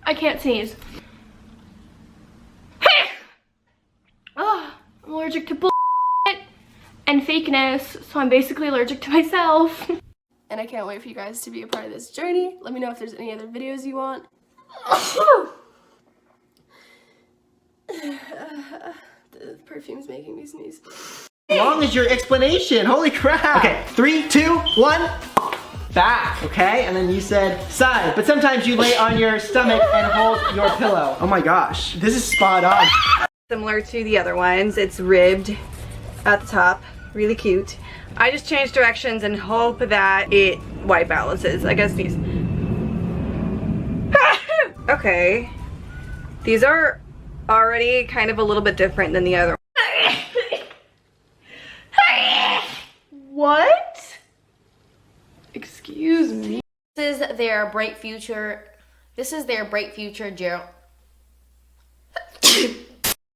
I can't sneeze. Oh, I'm allergic to bullshit and fakeness, so I'm basically allergic to myself. And I can't wait for you guys to be a part of this journey. Let me know if there's any other videos you want. The perfume's making me sneeze. Long as your explanation, holy crap. Okay, 3, 2, 1, back, okay? And then you said side, but sometimes you lay on your stomach and hold your pillow. Oh my gosh, this is spot on. Similar to the other ones, it's ribbed at the top, really cute. I just changed directions and hope that it white balances. I gotta sneeze. Okay, these are already kind of a little bit different than the other ones. What? Excuse me. This is their bright future. This is their bright future gel.